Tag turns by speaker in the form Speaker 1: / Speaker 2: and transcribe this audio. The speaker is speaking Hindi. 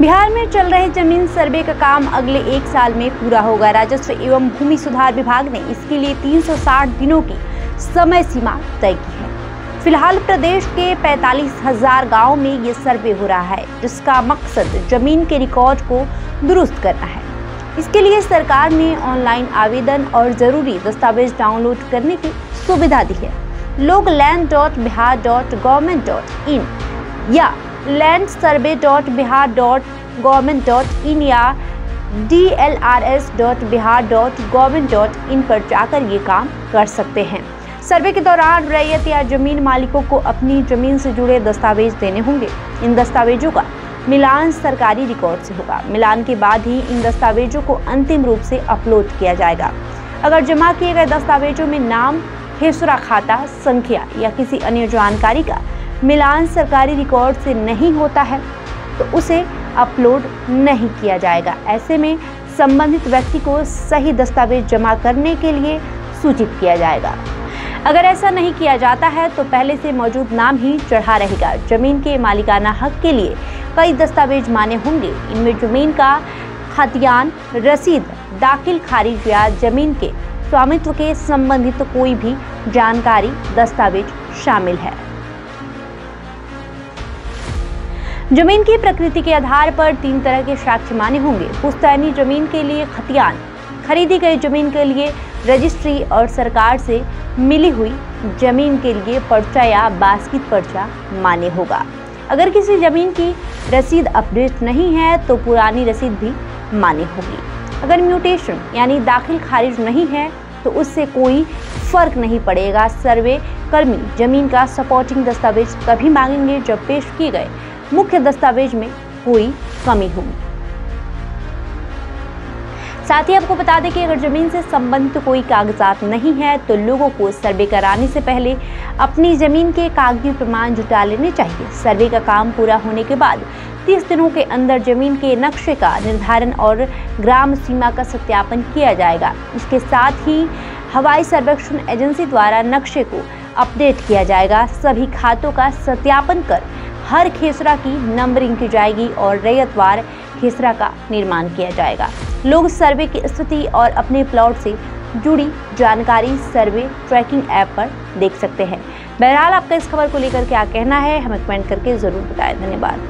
Speaker 1: बिहार में चल रहे जमीन सर्वे का काम अगले 1 साल में पूरा होगा। राजस्व एवं भूमि सुधार विभाग ने इसके लिए 360 दिनों की समय सीमा तय की है। फिलहाल प्रदेश के 45,000 गाँव में ये सर्वे हो रहा है, जिसका मकसद जमीन के रिकॉर्ड को दुरुस्त करना है। इसके लिए सरकार ने ऑनलाइन आवेदन और जरूरी दस्तावेज डाउनलोड करने की सुविधा दी है। लोग land.bihar.government.in या landsurvey.bihar.government.in या dlrs.bihar.government.in पर जाकर ये काम कर सकते हैं। सर्वे के दौरान रैयत या जमीन मालिकों को अपनी जमीन से जुड़े दस्तावेज देने होंगे। इन दस्तावेजों का मिलान सरकारी रिकॉर्ड से होगा। मिलान के बाद ही इन दस्तावेजों को अंतिम रूप से अपलोड किया जाएगा। अगर जमा किए गए दस्तावेजों में नाम, खेसरा खाता संख्या या किसी अन्य जानकारी का मिलान सरकारी रिकॉर्ड से नहीं होता है तो उसे अपलोड नहीं किया जाएगा। ऐसे में संबंधित व्यक्ति को सही दस्तावेज जमा करने के लिए सूचित किया जाएगा। अगर ऐसा नहीं किया जाता है तो पहले से मौजूद नाम ही चढ़ा रहेगा। जमीन के मालिकाना हक के लिए कई दस्तावेज मान्य होंगे। इनमें जमीन का खतियान, रसीद, दाखिल खारिज या जमीन के स्वामित्व के संबंधित कोई भी जानकारी दस्तावेज शामिल है। जमीन की प्रकृति के आधार पर 3 तरह के साक्ष्य मान्य होंगे। पुश्तैनी जमीन के लिए खतियान, खरीदी गई जमीन के लिए रजिस्ट्री और सरकार से मिली हुई जमीन के लिए पर्चा या बास्किट पर्चा मान्य होगा। अगर किसी जमीन की रसीद अपडेट नहीं है तो पुरानी रसीद भी मान्य होगी। अगर म्यूटेशन यानी दाखिल खारिज नहीं है तो उससे कोई फर्क नहीं पड़ेगा। सर्वे कर्मी जमीन का सपोर्टिंग दस्तावेज तभी मांगेंगे जब पेश किए गए मुख्य दस्तावेज में कोई कमी होगी। साथ ही आपको बता दें कि अगर जमीन से संबंधित कोई कागजात नहीं है तो लोगों को सर्वे कराने से पहले अपनी जमीन के कागजी प्रमाण जुटा लेने चाहिए। सर्वे का काम पूरा होने के बाद 30 दिनों के अंदर जमीन के नक्शे का निर्धारण और ग्राम सीमा का सत्यापन किया जाएगा। इसके साथ ही हवाई सर्वेक्षण एजेंसी द्वारा नक्शे को अपडेट किया जाएगा। सभी खातों का सत्यापन कर हर खेसरा की नंबरिंग की जाएगी और रैयतवार खेसरा का निर्माण किया जाएगा। लोग सर्वे की स्थिति और अपने प्लॉट से जुड़ी जानकारी सर्वे ट्रैकिंग ऐप पर देख सकते हैं। बहरहाल आपका इस खबर को लेकर क्या कहना है, हमें कमेंट करके जरूर बताएं। धन्यवाद।